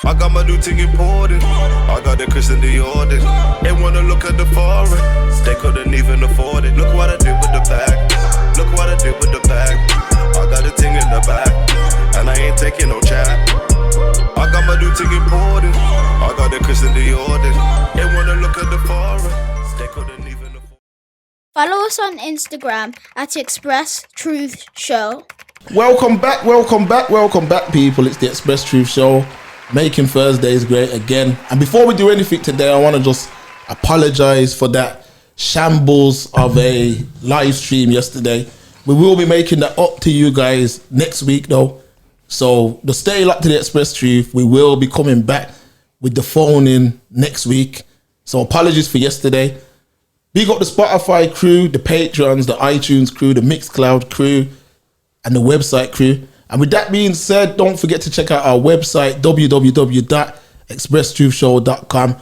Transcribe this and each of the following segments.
I got my new thing imported. I got the Christian Dior. They wanna look at the foreign. They couldn't even afford it. Look what I did with the bag. Look what I did with the bag. I got a thing in the back, and I ain't taking no chat. I got my new thing imported. I got the Christian Dior. They wanna look at the foreign. They couldn't even afford. Follow us on Instagram at Express Truth Show. Welcome back, people. It's the Express Truth Show, making Thursdays great again. And before we do anything today, I want to just apologize for that shambles of a live stream yesterday. We will be making that up to you guys next week, though. So just stay locked to the Express Truth. We will be coming back with the phone in next week. So apologies for yesterday. Big up the Spotify crew, the Patreons, the iTunes crew, the Mixcloud crew, and the website crew. And with that being said, don't forget to check out our website, www.expresstruthshow.com.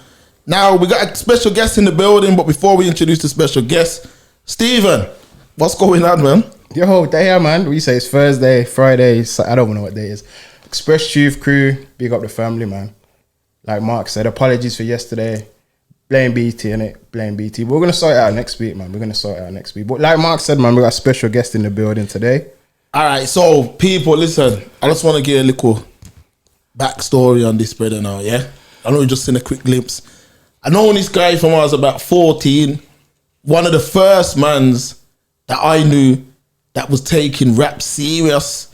Now, we got a special guest in the building, but before we introduce the special guest, Stephen, what's going on, man? Yo, there, man. We say it's Thursday, Friday, I don't know what day it is. Express Truth crew, big up the family, man. Like Mark said, apologies for yesterday. Blame BT, innit? Blame BT. But we're going to sort it out next week, man. But like Mark said, man, we got a special guest in the building today. All right, so people, listen, I just want to get a little backstory on this brother now, yeah? I know you just seen a quick glimpse. I know this guy from when I was about 14, one of the first mans that I knew that was taking rap serious.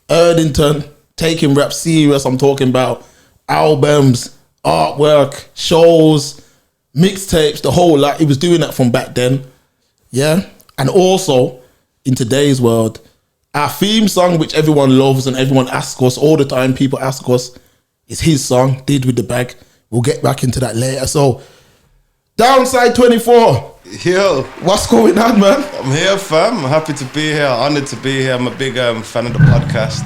Erdington, taking rap serious. I'm talking about albums, artwork, shows, mixtapes, the whole lot. He was doing that from back then, yeah? And also, in today's world, our theme song, which everyone loves and everyone asks us all the time, people ask us, is his song, Did With The Bag. We'll get back into that later. So, Downside24. Yo, what's going on, man? I'm here, fam. I'm happy to be here. Honored to be here. I'm a big fan of the podcast.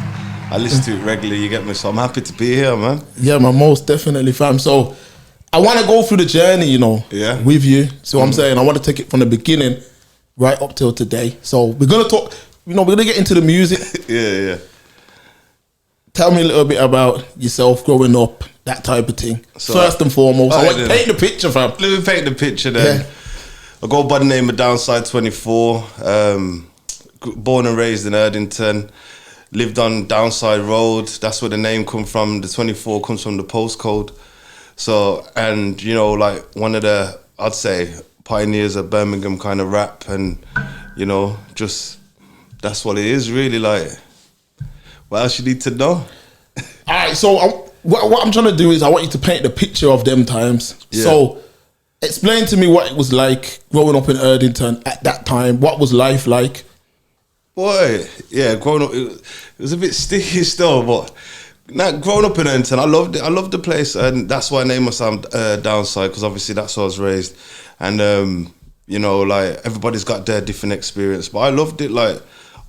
I listen to it regularly, you get me? So I'm happy to be here, man. Yeah, man, most definitely, fam. So, I want to go through the journey, yeah, with you. So I'm saying I want to take it from the beginning right up till today. So, we're going to talk... we're going to get into the music. yeah. Tell me a little bit about yourself growing up, that type of thing. So, first and foremost, I want to paint the picture, fam. Let me paint the picture then. Yeah. I go by the name of Downside24. Born and raised in Erdington. Lived on Downside Road. That's where the name comes from. The 24 comes from the postcode. So, and, like one of the, I'd say, pioneers of Birmingham kind of rap and, just... that's what it is, really. Like, what else you need to know? All right, so what I'm trying to do is I want you to paint the picture of them times. Yeah. So, explain to me what it was like growing up in Erdington at that time. What was life like? Boy, yeah, growing up, it was a bit sticky still, but growing up in Erdington, I loved it. I loved the place, and that's why I named myself Downside, because obviously that's where I was raised. And, like, everybody's got their different experience, but I loved it, like,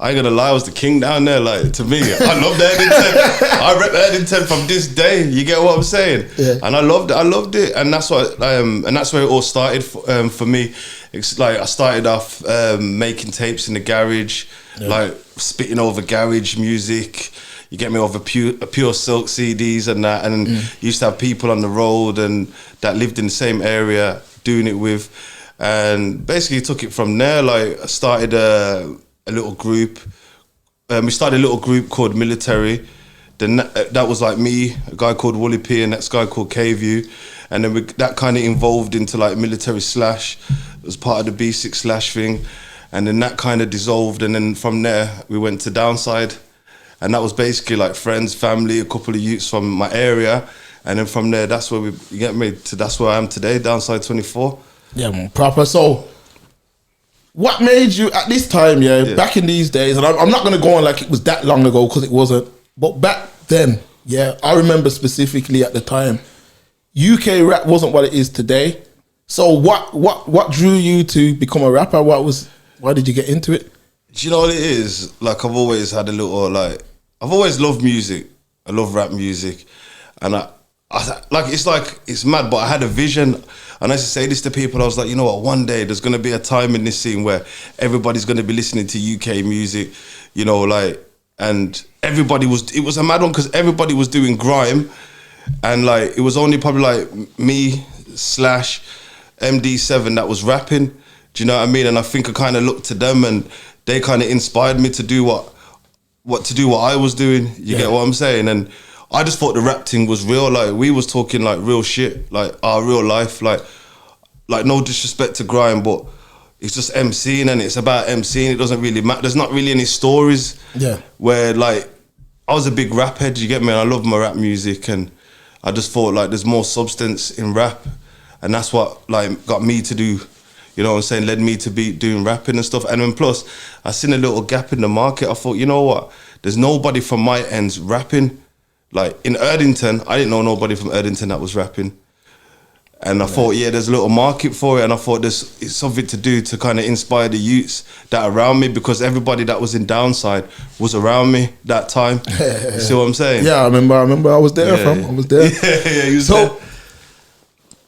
I ain't gonna lie, I was the king down there. Like, to me, I loved Erdington. I rep Erdington from this day. You get what I'm saying? Yeah. And I loved it. And that's what, and that's where it all started for me. It's like I started off making tapes in the garage, like spitting over garage music. You get me, over pure silk CDs and that. And used to have people on the road and that lived in the same area doing it with. And basically took it from there. Like, I started a little group. We started a little group called Military. Then that was like me, a guy called Wooly P, and next guy called K-View. And then that kind of evolved into like Military Slash. It was part of the B6 Slash thing. And then that kind of dissolved. And then from there, we went to Downside. And that was basically like friends, family, a couple of youths from my area. And then from there, that's where that's where I am today, Downside24. Yeah, man, proper. So, what made you, at this time, back in these days, and I'm not going to go on like it was that long ago, because it wasn't, but back then, I remember specifically at the time, UK rap wasn't what it is today. So what drew you to become a rapper? Why did you get into it? Do you know what it is? Like, I've always had a little, like, I've always loved music. I love rap music. And it's mad, but I had a vision. And I used to say this to people, I was like, you know what, one day there's going to be a time in this scene where everybody's going to be listening to UK music, and it was a mad one because everybody was doing grime and like it was only probably like me slash MD7 that was rapping. Do you know what I mean? And I think I kind of looked to them, and they kind of inspired me to do what I was doing. You get what I'm saying? And I just thought the rap thing was real. Like we was talking like real shit, like our real life. Like no disrespect to grime, but it's just MCing, and it's about MCing. It doesn't really matter. There's not really any stories. Yeah. Where like I was a big rap head. You get me? And I love my rap music, and I just thought like there's more substance in rap, and that's what like got me to do. You know what I'm saying? Led me to be doing rapping and stuff. And then plus, I seen a little gap in the market. I thought, you know what? There's nobody from my ends rapping. Like in Erdington, I didn't know nobody from Erdington that was rapping. And I thought, yeah, there's a little market for it. And I thought it's something to do to kind of inspire the youths that are around me, because everybody that was in Downside was around me that time. You see what I'm saying? Yeah, I remember I was there, fam. I was there. Yeah, you was there.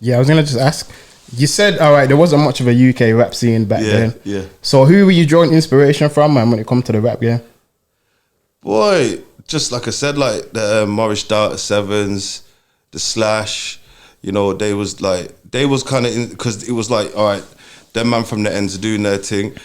Yeah, I was gonna just ask. You said, all right, there wasn't much of a UK rap scene back then. Yeah. So who were you drawing inspiration from, man, when it comes to the rap game? Boy, just like I said, like the Morris Data Sevens, the Slash, you know, they was kind of, because it was like, all right, them man from the ends are doing their thing.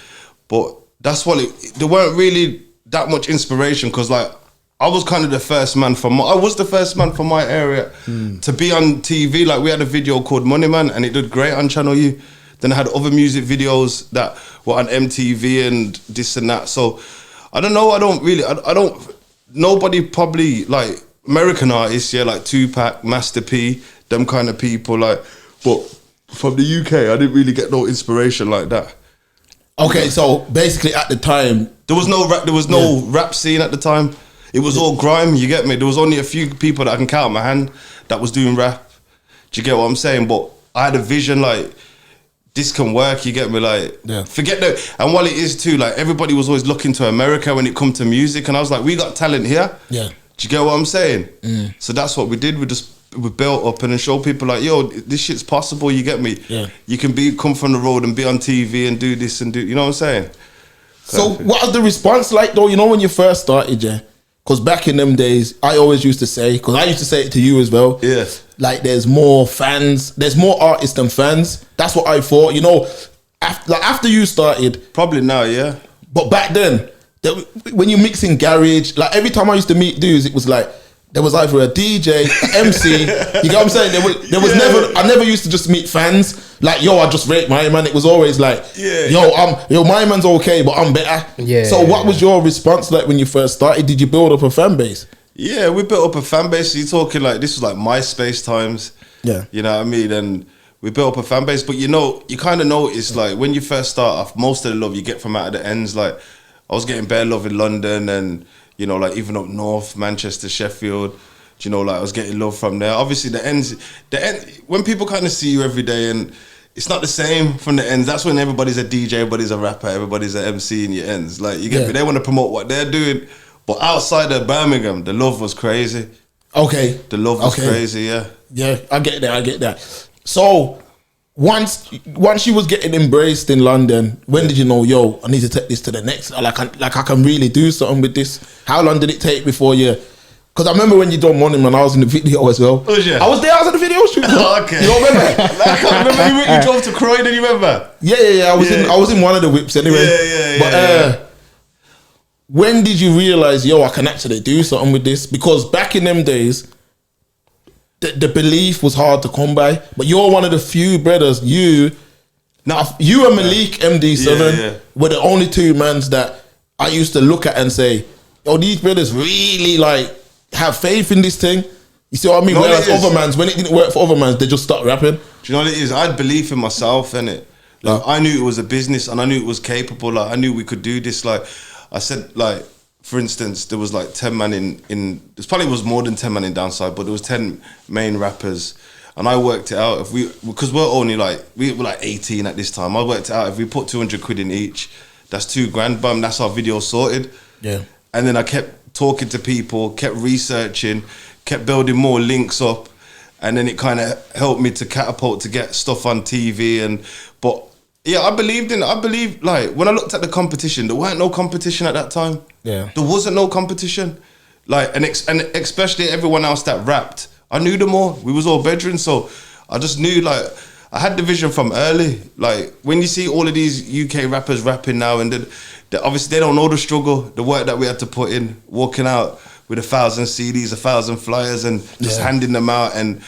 But that's what there weren't really that much inspiration, because like, I was kind of the first man from my area to be on TV. Like we had a video called Money Man, and it did great on Channel U. Then I had other music videos that were on MTV and this and that. So I don't know. Nobody probably like American artists, yeah, like Tupac, Master P, them kind of people. Like, but from the UK, I didn't really get no inspiration like that. Okay, so basically at the time there was no rap scene at the time. It was all grime, you get me? There was only a few people that I can count on my hand that was doing rap. Do you get what I'm saying? But I had a vision like, this can work, you get me? Like, forget that. And while it is too, like everybody was always looking to America when it come to music. And I was like, we got talent here. Yeah. Do you get what I'm saying? So that's what we did. We built up and then show people like, yo, this shit's possible, you get me? Yeah. You can come from the road and be on TV and do this and do, you know what I'm saying? So what was the response like though? You know, when you first started, yeah? Because back in them days, I always used to say, because I used to say it to you as well. Yeah. Like there's more fans, there's more artists than fans. That's what I thought. You know, after you started. Probably now, yeah. But back then, when you mix in garage, like every time I used to meet dudes, it was like, there was either a DJ, an MC, you get what I'm saying? There was never, I never used to just meet fans. Like, yo, I just rate my man. It was always like, yo, my man's okay, but I'm better. Yeah. So what was your response like when you first started? Did you build up a fan base? Yeah, we built up a fan base. So you're talking like, this was like MySpace times. Yeah. You know what I mean? And we built up a fan base. But you know, you kind of notice like when you first start off, most of the love you get from out of the ends. Like I was getting bare love in London and, you know, like even up north, Manchester, Sheffield, you know, like I was getting love from there. Obviously the end, when people kind of see you every day and it's not the same from the ends, that's when everybody's a DJ, everybody's a rapper, everybody's an MC in your ends. Like, you get me? They want to promote what they're doing. But outside of Birmingham, the love was crazy. Okay. The love was crazy, yeah. Yeah, I get that. So once you was getting embraced in London, when did you know, yo, I need to take this to the next, like I can really do something with this? How long did it take before you? Because I remember when you done Money Man, I was in the video as well. Was you? I was there, I was in the video shoot. Okay. You don't remember? I can't remember you drove to Croydon, you remember? Yeah. I was in one of the whips anyway. Yeah. When did you realise, yo, I can actually do something with this? Because back in them days, the belief was hard to come by. But you're one of the few brothers, you and Malik MD7 were the only two mans that I used to look at and say, yo, these brothers really like have faith in this thing. You see what I mean? Whereas other mans, when it didn't work for other mans, they just stopped rapping. Do you know what it is? I had belief in myself, innit? Like, I knew it was a business and I knew it was capable. Like, I knew we could do this. Like, I said, like, for instance, there was like 10 man in there probably was more than 10 man in Downside, but there was 10 main rappers. And I worked it out, because we were like 18 at this time. I worked it out, if we put 200 quid in each, that's $2,000, bum, that's our video sorted. Yeah. And then I kept talking to people, kept researching, kept building more links up. And then it kind of helped me to catapult to get stuff on TV. But yeah, I believed, like, when I looked at the competition, there weren't no competition at that time. Yeah. There wasn't no competition. Like, and especially everyone else that rapped I knew them all. We was all bedrooms, so I just knew, like, I had the vision from early. Like, when you see all of these UK rappers rapping now, and obviously they don't know the struggle, the work that we had to put in, walking out with 1,000 CDs, 1,000 flyers, and just handing them out, and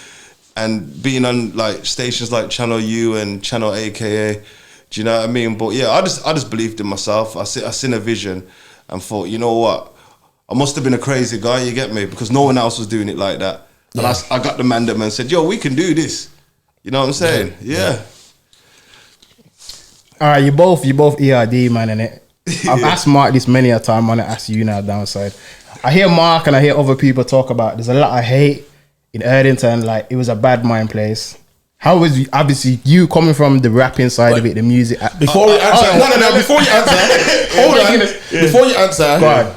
being on like stations like Channel U and Channel AKA. Do you know what I mean? But yeah, I just believed in myself. I seen a vision and thought, you know what? I must have been a crazy guy, you get me? Because no one else was doing it like that. And I got the mandem and said, yo, we can do this. You know what I'm saying? Yeah. All right, you both ERD, man, innit? I've asked Mark this many a time. I'm gonna ask you now, Downside. I hear Mark and I hear other people talk about there's a lot of hate in Erdington. Like, it was a bad mind place. How was obviously you coming from the rapping side of it, the music? Before we answer, before you answer, hold on. Before you answer, go on.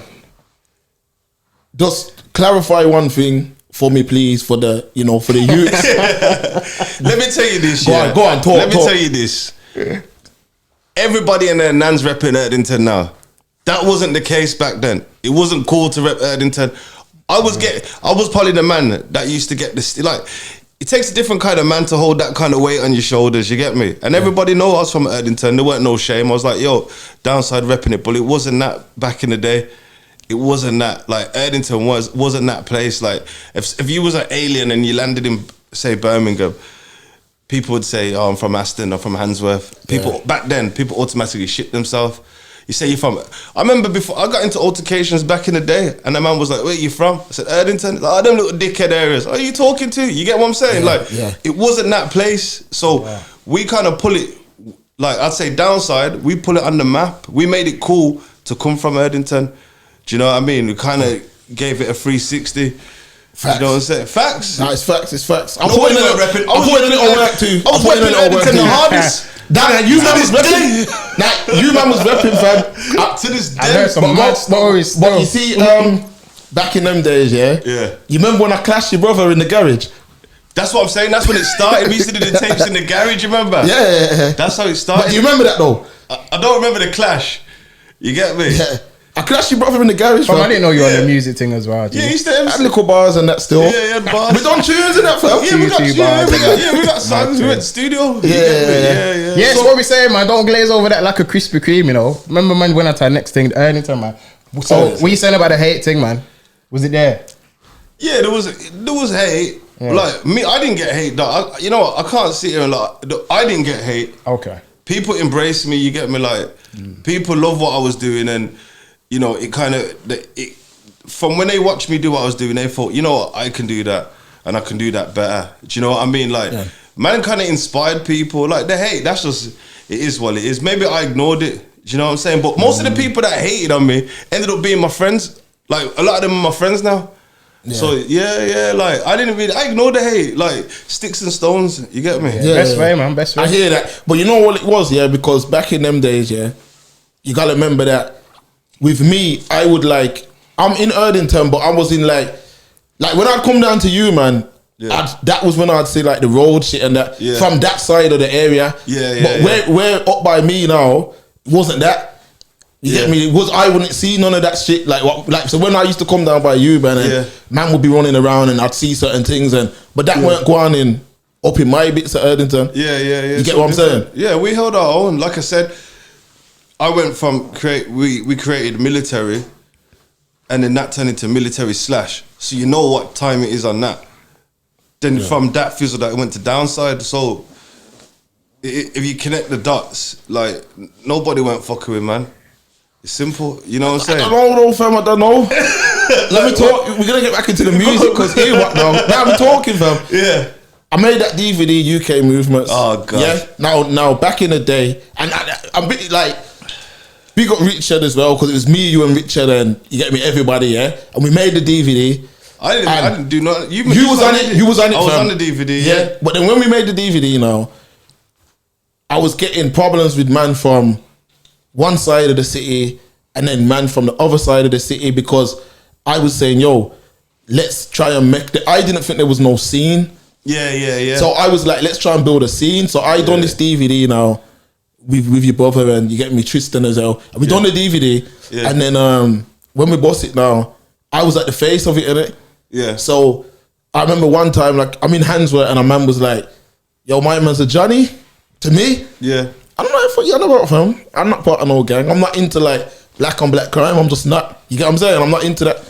Just clarify one thing for me, please, for the youths. Let me tell you this. Go on, talk. Let me tell you this. Everybody in their nan's repping Erdington now. That wasn't the case back then. It wasn't cool to rep Erdington. I was probably the man that used to get this. Like, it takes a different kind of man to hold that kind of weight on your shoulders. You get me? And everybody know I was from Erdington. There weren't no shame. I was like, yo, Downside repping it, but it wasn't that back in the day. It wasn't that. Like, Erdington wasn't that place. Like, if you was an alien and you landed in, say, Birmingham, people would say, oh, I'm from Aston or from Handsworth. Back then, people automatically shit themselves. You say you're from... I remember before, I got into altercations back in the day, and the man was like, where are you from? I said, Erdington. Like, oh, them little dickhead areas. What are you talking to? You get what I'm saying? It wasn't that place. So we kind of pull it, like, I'd say Downside, we pull it on the map. We made it cool to come from Erdington. Do you know what I mean? We kind of gave it a 360. Facts. You know what I'm saying? Facts. No, it's facts. I'm Nobody putting in went repping. I'm putting in a little work too. I was repping Erdington the hardest. You man was repping. Nah, you man was repping, fam. Up to this I heard day. some mad stories. But you see, back in them days, yeah. You remember when I clashed your brother in the garage? That's what I'm saying. That's when it started. We used to do the tapes in the garage, remember? Yeah. That's how it started. But do you remember that though? I don't remember the clash. You get me? Yeah. I clashed your brother in the garage, I didn't know you were on the music thing as well. Yeah, you used to had little bars and that still. Yeah, bars. We done tunes and that, fam. We got songs. We went to the studio. Yeah. Yeah, so what we saying, man, don't glaze over that like a Krispy Kreme, you know. Remember, man, when I tried next thing, Erdington, man. So, what you saying about the hate thing, man? Was it there? Yeah, there was hate. Yeah. Like, me, I didn't get hate, dog. You know what? I can't sit here and like, I didn't get hate. Okay. People embraced me, you get me? Like, people love what I was doing, and you know, it kind of, from when they watched me do what I was doing, they thought, you know what, I can do that, and I can do that better. Do you know what I mean? Like, man kind of inspired people. Like, the hate, that's just, it is what it is. Maybe I ignored it, do you know what I'm saying? But most of the people that hated on me ended up being my friends. Like, a lot of them are my friends now. Yeah. So, like, I ignored the hate. Like, sticks and stones, you get me? Yeah. Best way, man, best way. I hear that. But you know what it was, because back in them days, you gotta remember that with me, I would like, I'm in Erdington, but I was in like when I'd come down to you, man, that was when I'd say like the road shit and that, from that side of the area. But where up by me now, it wasn't that. You get me? I wouldn't see none of that shit. So when I used to come down by you, man, and man would be running around and I'd see certain things, but that weren't going in up in my bits of Erdington. You get what I'm saying? Yeah, we held our own. Like I said, I went from we created military, and then that turned into military slash. So you know what time it is on that. Then from that fizzle that it went to Downside. So if you connect the dots, like nobody went fucking with, man. It's simple. You know what I'm saying? I don't know, fam. I don't know. Let me talk. We're gonna get back into the music because here what now? Now I'm talking, fam. Yeah. I made that DVD UK Movements. Oh god. Yeah. Now back in the day, and I'm bit like. We got Richard as well because it was me, you, and Richard, and you get me, everybody, and we made the DVD. I didn't do nothing. You was on it. You was on it. I was on the DVD. Yeah. But then when we made the DVD, I was getting problems with man from one side of the city and then man from the other side of the city because I was saying, yo, let's try and make I didn't think there was no scene. Yeah. So I was like, let's try and build a scene. So I done this DVD now. With your brother and you get me Tristan as well. And we done the DVD and then when we boss it now, I was at the face of it, innit? Yeah. So I remember one time, like, I'm in Handsworth and a man was like, yo, my man's a Johnny to me. Yeah. I'm not, you know what, fam? I'm not part of no gang. I'm not into like black on black crime. I'm just not. You get what I'm saying? I'm not into that.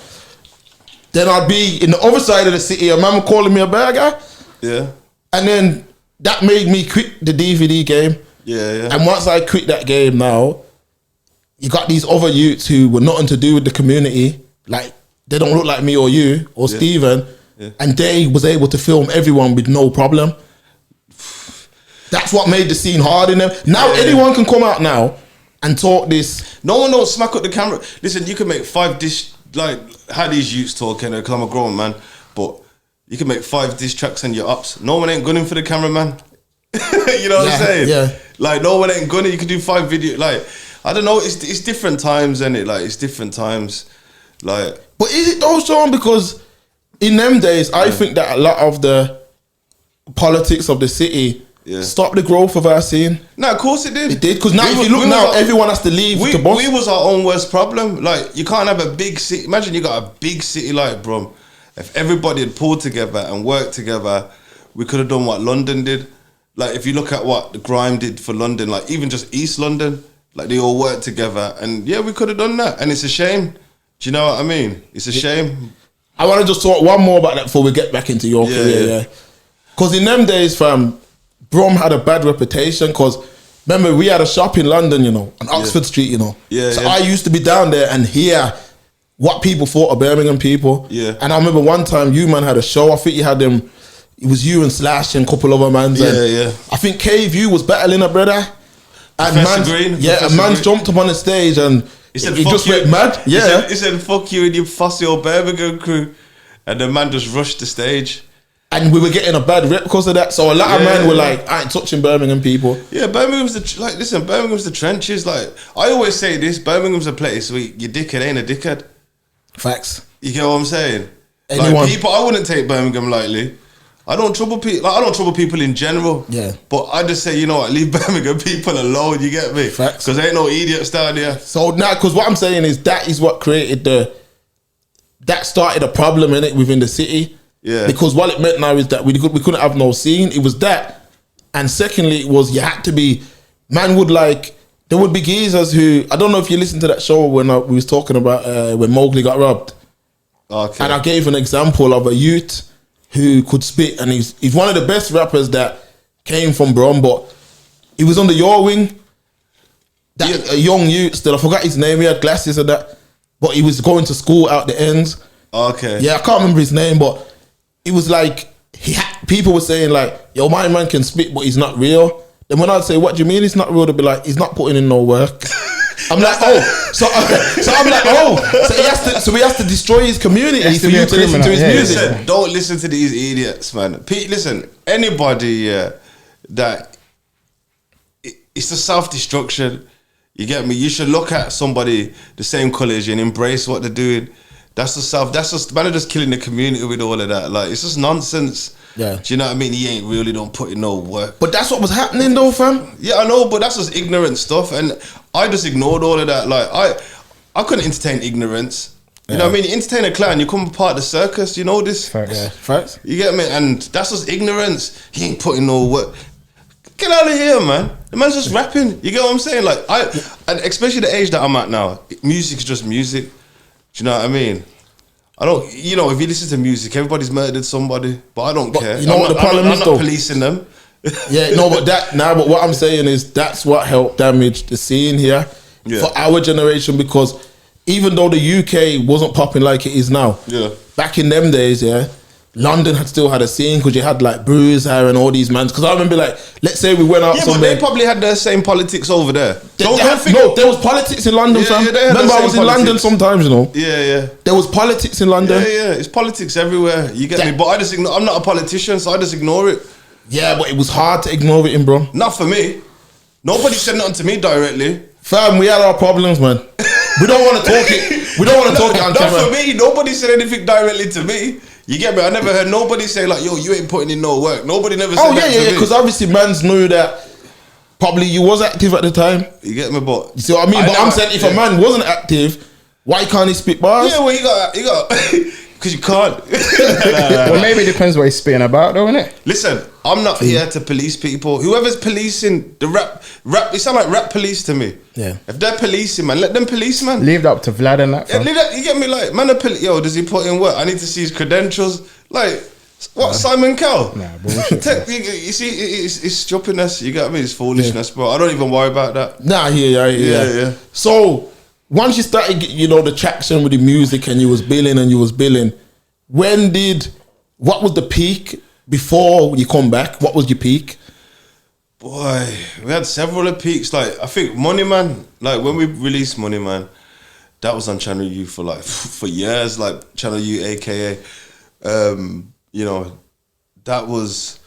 Then I'd be in the other side of the city, a man calling me a burger. Yeah. And then that made me quit the DVD game. Yeah, yeah. And once I quit that game now, you got these other youths who were nothing to do with the community. Like, they don't look like me or you or Steven. Yeah. And they was able to film everyone with no problem. That's what made the scene hard in them. Now anyone can come out now and talk this. No one don't smack up the camera. Listen, you can make 5 dish, like how these youths talking, because I'm a grown man, but you can make 5 diss tracks and you're ups. No one ain't gunning for the cameraman. You know what I'm saying? Yeah. Like, no one ain't gunning. You can do 5 videos. Like, I don't know. It's different times, isn't it? Like, it's different times. Like, but is it though, Sean? Because in them days, I think that a lot of the politics of the city stopped the growth of our scene. No, of course it did. It did, because now if you look now, everyone has to leave the boss. We was our own worst problem. Like, you can't have a big city. Imagine you got a big city like Brum. If everybody had pulled together and worked together, we could have done what London did. Like, if you look at what the grime did for London, like even just East London, like they all worked together, and yeah, we could have done that. And it's a shame. Do you know what I mean? It's a shame. I want to just talk one more about that before we get back into your career. Because in them days, fam, Brum had a bad reputation. Because remember, we had a shop in London, you know, on Oxford Street, you know. So I used to be down there and hear what people thought of Birmingham people. Yeah. And I remember one time you man had a show. I think you had them. It was you and Slash and a couple other mans. I think KVU was battling a brother. And Professor Green. Yeah, a man jumped up on the stage and he just went mad. Yeah. He said, fuck you and your fussy old Birmingham crew. And the man just rushed the stage. And we were getting a bad rep because of that. So a lot of men were like, I ain't touching Birmingham people. Yeah, Birmingham's Birmingham's the trenches. Like, I always say this, Birmingham's a place where your dickhead ain't a dickhead. Facts. You get what I'm saying? Like, people, I wouldn't take Birmingham lightly. I don't trouble people. Like, I don't trouble people in general. Yeah. But I just say, you know what, leave Birmingham people alone. You get me? Facts. Because there ain't no idiots down there. So now, because what I'm saying is that is what created that started a problem in it within the city. Yeah. Because what it meant now is that we couldn't have no scene. It was that, and secondly, it was you had to be. Man would like. There would be geezers who, I don't know if you listened to that show when we was talking about when Mowgli got robbed. Okay. And I gave an example of a youth who could spit, and he's one of the best rappers that came from Brum, but he was under your wing. A young youth still, I forgot his name, he had glasses and that, but he was going to school out the ends. Okay. Yeah, I can't remember his name, but it was like, people were saying like, yo, my man can spit, but he's not real. Then when I'd say, what do you mean he's not real? They'd be like, he's not putting in no work. I'm like, oh, so I'm like, oh, so he has to destroy his community for you to listen to his music. Listen, don't listen to these idiots, man. Listen, anybody that it's the self-destruction. You get me? You should look at somebody the same colour as you and embrace what they're doing. That's just man, just killing the community with all of that. Like, it's just nonsense. Yeah. Do you know what I mean? He ain't really don't put in no work. But that's what was happening though, fam. Yeah, I know, but that's just ignorant stuff. And I just ignored all of that. Like, I couldn't entertain ignorance. You know what I mean? You entertain a clown, you come part of the circus, you know this? Facts. Yeah. Facts. You get me? And that's just ignorance. He ain't putting no work. Get out of here, man. The man's just rapping. You get what I'm saying? Like, and especially the age that I'm at now, music is just music. Do you know what I mean? I don't, you know, if you listen to music, everybody's murdered somebody, but I don't care. You know what the problem is though? I'm not policing them. Yeah, no, but what I'm saying is that's what helped damage the scene here for our generation, because even though the UK wasn't popping like it is now, back in them days, London still had a scene because you had like Bruiser and all these mans. Because I remember, like, let's say we went out somewhere. But they probably had the same politics over there. No, there was politics in London, fam. Remember, I was in London sometimes, you know. Yeah. There was politics in London. Yeah. It's politics everywhere. You get me? But I just ignore. I'm not a politician, so I just ignore it. Yeah, but it was hard to ignore it, bro. Not for me. Nobody said nothing to me directly. Fam, we had our problems, man. We don't want to talk it. We don't want to talk it on camera. Not for me. Nobody said anything directly to me. You get me? I never heard nobody say like, yo, you ain't putting in no work. Nobody never said that to me. Because obviously mans knew that probably you was active at the time. You get me? But you see what I mean? I'm saying if a man wasn't active, why can't he spit bars? Yeah, well, you got Because you can't. Well, maybe it depends what he's spitting about, though, innit? Listen, I'm not here to police people. Whoever's policing the rap, it sound like rap police to me. Yeah. If they're policing, man, let them police, man. Leave that up to Vlad and that. Yeah, fam. leave that, you get me? Like, man, yo, does he put in work? I need to see his credentials. Like, what, Simon Cowell? Nah, bullshit. You see, it's stupidness. You get me? It's foolishness, bro. I don't even worry about that. Nah, yeah. So once you started, the traction with the music and you was billing, what was the peak before you come back? What was your peak? Boy, we had several of peaks. Like, I think Money Man, like when we released Money Man, that was on Channel U for years, like Channel U, aka, that was,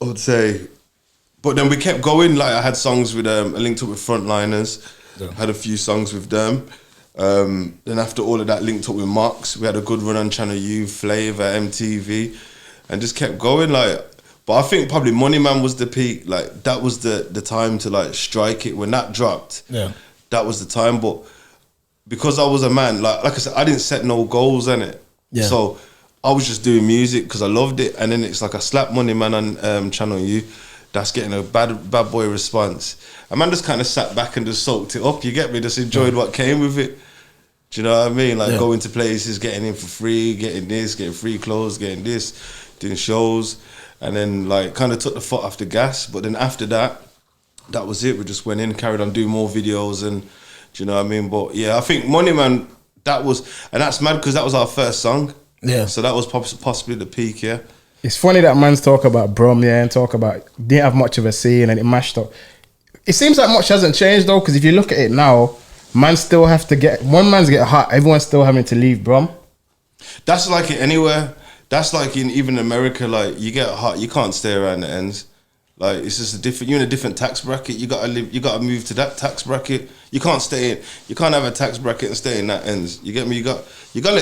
I would say, but then we kept going. Like I had songs with, I linked up with Frontliners, had a few songs with them. Then after all of that, linked up with Mox. We had a good run on Channel U, Flavor, MTV, and just kept going. Like, but I think probably Money Man was the peak. Like that was the time to like strike it. When that dropped, that was the time. But because I was a man, like I said, I didn't set no goals in it. Yeah. So I was just doing music because I loved it. And then it's like I slapped Money Man on Channel U. That's getting a bad boy response. And man just kind of sat back and just soaked it up. You get me? Just enjoyed what came with it. Do you know what I mean? Like going to places, getting in for free, getting this, getting free clothes, getting this, doing shows. And then like kind of took the foot off the gas. But then after that, that was it. We just went in, carried on doing more videos and, do you know what I mean? But yeah, I think Money Man, and that's mad because that was our first song. Yeah. So that was possibly the peak, yeah. It's funny that man's talk about Brum, and talk about didn't have much of a scene and it mashed up. It seems like much hasn't changed though, because if you look at it now, man still have to one man's get hot, everyone's still having to leave Brum. That's like it anywhere. That's like in even America, like you get hot, you can't stay around the ends. Like it's just you're in a different tax bracket. You gotta move to that tax bracket. You can't have a tax bracket and stay in that ends. You get me? You gotta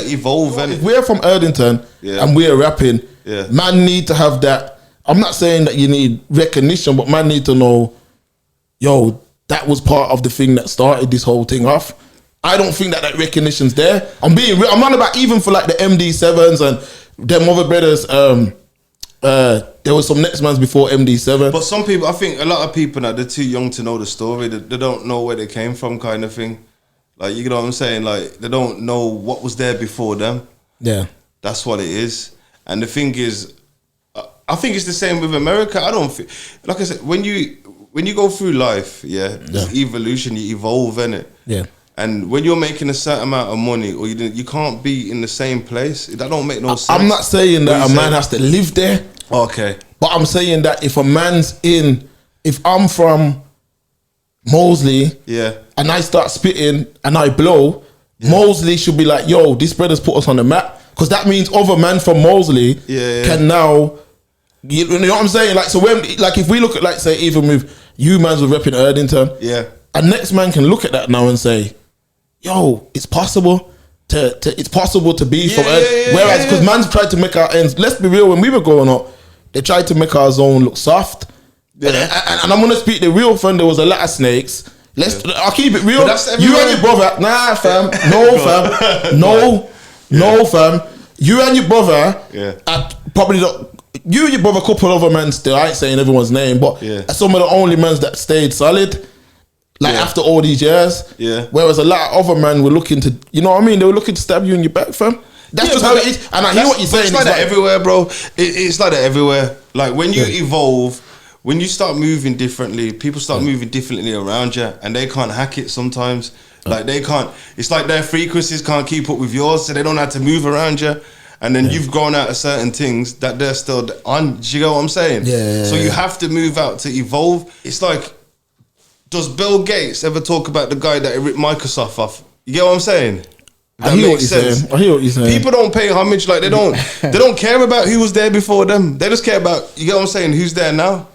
evolve. If we're from Erdington and we're rapping, man need to have that. I'm not saying that you need recognition, but man need to know, yo, that was part of the thing that started this whole thing off. I don't think that recognition's there. I'm being real. I'm on about even for like the MD7s and them other brothers. There was some next mans before MD7. But some people, I think a lot of people now, they're too young to know the story. They don't know where they came from, kind of thing. Like, you know what I'm saying? Like, they don't know what was there before them. Yeah. That's what it is. And the thing is, I think it's the same with America. I don't think, like I said, when you go through life, there's evolution, you evolve, innit? Yeah. And when you're making a certain amount of money, or you can't be in the same place, that don't make no sense. I'm not saying that a man has to live there. Okay. But I'm saying that if if I'm from Moseley, and I start spitting and I blow, Moseley should be like, yo, this brother's put us on the map. Because that means other man from Moseley can now, you know what I'm saying? Like, so if we look at, like, say, even with you mans with repping Erdington, a next man can look at that now and say, yo, it's possible to be from Erdington. Whereas, because man's tried to make our ends, let's be real, when we were growing up, they tried to make our zone look soft. And I'm going to speak the real friend, there was a lot of snakes. I'll keep it real. You and your brother, nah fam, no fam, no fam. You and your brother, probably you and your brother, couple other men still, I ain't saying everyone's name, but some of the only men that stayed solid. Like after all these years. Yeah. Whereas a lot of other men were looking to, you know what I mean? They were looking to stab you in your back, fam. That's just how it is. And I hear what you're saying. It's like that everywhere, bro. It's like that everywhere. Like when you evolve, when you start moving differently, people start moving differently around you, and they can't hack it sometimes. Like they can't, it's like their frequencies can't keep up with yours, so they don't have to move around you. And then you've grown out of certain things that they're still on. Do you get what I'm saying? So you have to move out to evolve. It's like, does Bill Gates ever talk about the guy that ripped Microsoft off? You get what I'm saying? I hear what you're saying. People don't pay homage, like they don't care about who was there before them. They just care about, you get what I'm saying, who's there now.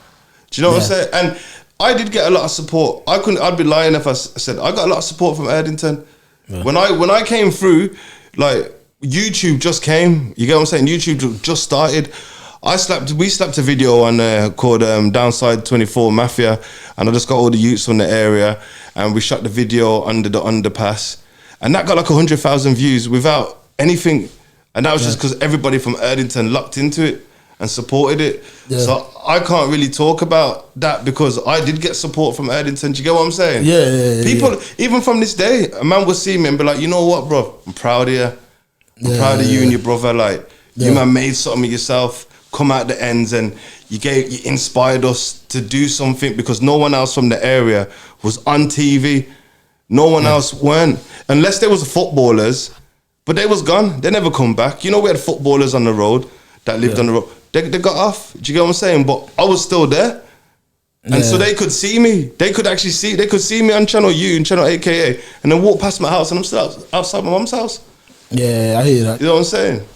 Do you know what I'm saying? And I did get a lot of support. I'd be lying if I said I got a lot of support from Erdington. Yeah. When I came through, like YouTube just came. You get what I'm saying? YouTube just started. We slapped a video on called Downside24 Mafia, and I just got all the youths from the area, and we shot the video under the underpass, and that got like 100,000 views without anything. And that was just because everybody from Erdington locked into it and supported it. Yeah. So I can't really talk about that because I did get support from Erdington. Do you get what I'm saying? Yeah. People, even from this day, a man will see me and be like, you know what, bro? I'm proud of you. I'm proud of you and your brother. Like, you man made something of yourself, come out the ends, and you inspired us to do something because no one else from the area was on TV. No one else weren't. Unless there was footballers, but they was gone. They never come back. You know, we had footballers on the road that lived on the road. They got off. Do you get what I'm saying? But I was still there. And so they could see me. They could actually see. They could see me on Channel U and Channel AKA, and then walk past my house, and I'm still outside my mum's house. Yeah, I hear that. You know what I'm saying?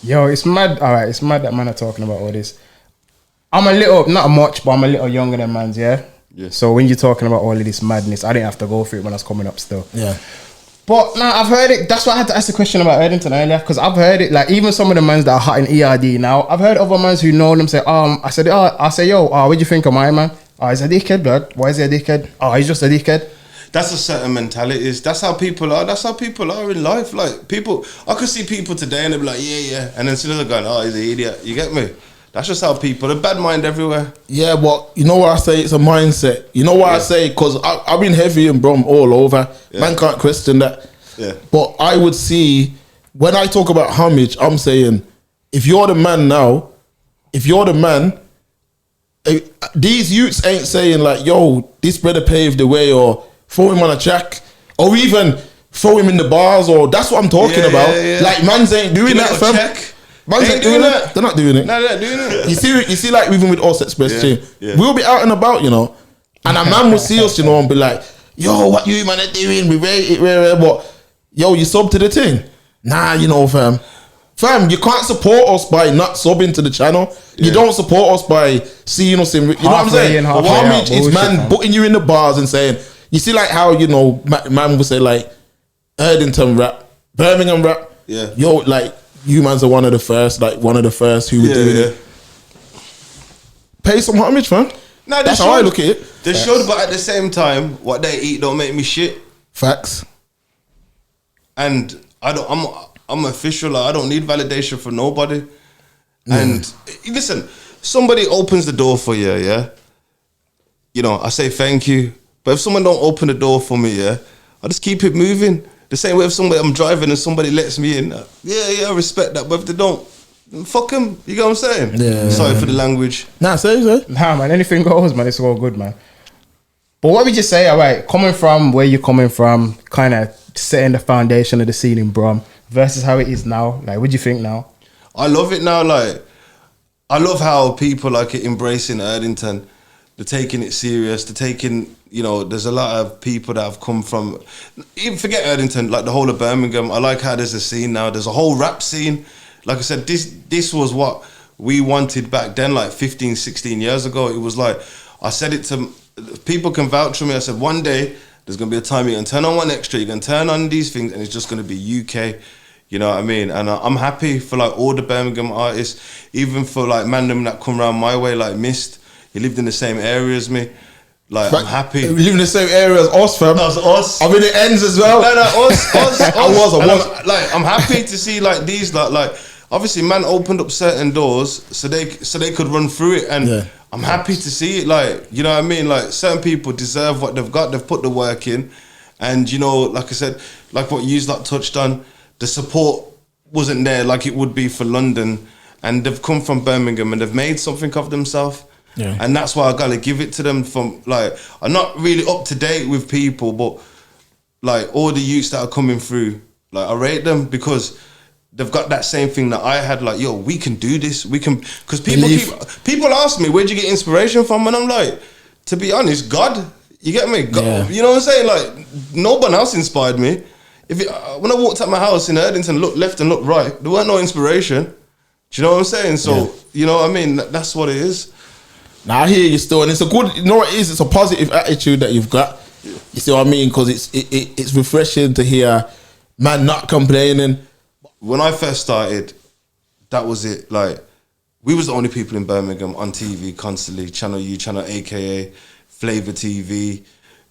Yo, it's mad. All right, it's mad that man are talking about all this. I'm a little, not much, but I'm a little younger than man's, yeah? So when you're talking about all of this madness, I didn't have to go through it when I was coming up still. Yeah. But nah, I've heard it. That's why I had to ask the question about Erdington earlier, because I've heard it. Like even some of the mans that are hot in ERD now, I've heard other mans who know them say, I say, yo, what do you think of my man? Oh, he's a dickhead, blood. Why is he a dickhead? Oh, he's just a dickhead. That's a certain mentality. That's how people are. That's how people are in life. Like people, I could see people today and they'll be like, yeah, and then as soon as they're going, oh, he's an idiot. You get me? That's just how people. A bad mind everywhere. Yeah, but you know what I say? It's a mindset. You know what I say? Because I've been heavy and brum all over. Man can't question that. Yeah. But I would see, when I talk about homage, I'm saying, if you're the man now, these youths ain't saying like, yo, this brother paved the way, or throw him on a track, or even throw him in the bars, or that's what I'm talking about. Like, mans ain't doing that, fam. Mans ain't doing that. They're not doing it. No, they're not doing it. You see, like even with us Express team, we'll be out and about, you know, and a man will see us, you know, and be like, yo, what you man are doing? We rate it, but yo, you sub to the thing. Nah, you know, fam, you can't support us by not subbing to the channel. You don't support us by seeing us in, you know what I'm saying? Homage is man putting you in the bars and saying, you see, like how, you know, man will say like Erdington rap, Birmingham rap. Yeah. Yo, like you mans are one of the first who were doing it. Pay some homage, fam. No, that's how I look at it. They should, but at the same time, what they eat don't make me shit. Facts. And I'm official. Like, I don't need validation from nobody. And listen, somebody opens the door for you, yeah. You know, I say thank you. But if someone don't open the door for me, yeah, I just keep it moving. The same way if I'm driving and somebody lets me in, I respect that. But if they don't, fuck them. You get what I'm saying? Yeah. Sorry for the language. Nah, say. Nah, man, anything goes, man. It's all good, man. But what would you say, all right, coming from where you're coming from, kind of setting the foundation of the scene in Brum versus how it is now? Like, what do you think now? I love it now. Like, I love how people like it embracing Erdington. They're taking it serious. They're taking, you know, there's a lot of people that have come from, even forget Erdington, like the whole of Birmingham. I like how there's a scene now. There's a whole rap scene. Like I said, this was what we wanted back then, like 15, 16 years ago. It was like, I said it to, people can vouch for me. I said, one day, there's going to be a time you're going to turn on One Extra, you're going to turn on these things, and it's just going to be UK. You know what I mean? And I'm happy for like all the Birmingham artists, even for like man that come around my way, like Mist. He lived in the same area as me. Like, I'm happy. We live in the same area as us, fam. That's us. I mean, it ends as well. No, us. I was. I'm happy to see like these, like obviously, man opened up certain doors so they could run through it, and I'm happy to see it. Like, you know what I mean? Like, certain people deserve what they've got. They've put the work in, and you know, like I said, like what you like touched on, the support wasn't there like it would be for London, and they've come from Birmingham and they've made something of themselves. Yeah. And that's why I gotta give it to them. From like, I'm not really up to date with people, but like all the youths that are coming through, like I rate them because they've got that same thing that I had. Like, yo, we can do this. We can, because people ask me, where'd you get inspiration from? And I'm like, to be honest, God. You get me? God, you know what I'm saying? Like, no one else inspired me. When I walked out my house in Erdington, looked left and looked right, there weren't no inspiration. Do you know what I'm saying? So, you know what I mean? That's what it is. Now I hear you still, and it's a good, you know what it is? It's a positive attitude that you've got. You see what I mean? Because it's refreshing to hear man not complaining. When I first started, that was it. Like, we was the only people in Birmingham on TV constantly. Channel U, Channel AKA, Flavor TV.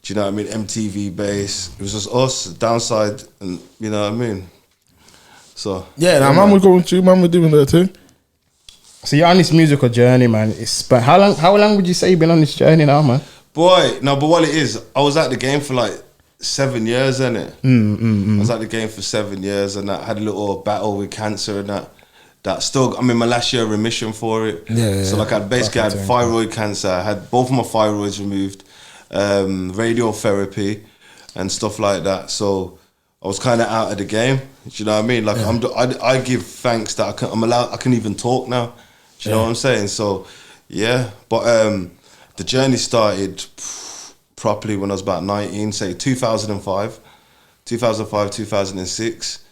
Do you know what I mean? MTV Base. It was just us, Downside, and you know what I mean? So Yeah, now man, we're going through, man, we're doing that too. So you're on this musical journey, man. But how long would you say you've been on this journey now, man? Boy, no, but what it is, I was at the game for like 7 years, innit? I was at the game for 7 years, and I had a little battle with cancer and that. That still, I'm in my last year of remission for it. Yeah. So like I basically had thyroid cancer. I had both of my thyroids removed, radiotherapy, and stuff like that. So I was kind of out of the game. Do you know what I mean? Like I give thanks that I'm allowed. I can even talk now. Do you know what I'm saying? So yeah, but the journey started properly when I was about 19, say 2005, 2006,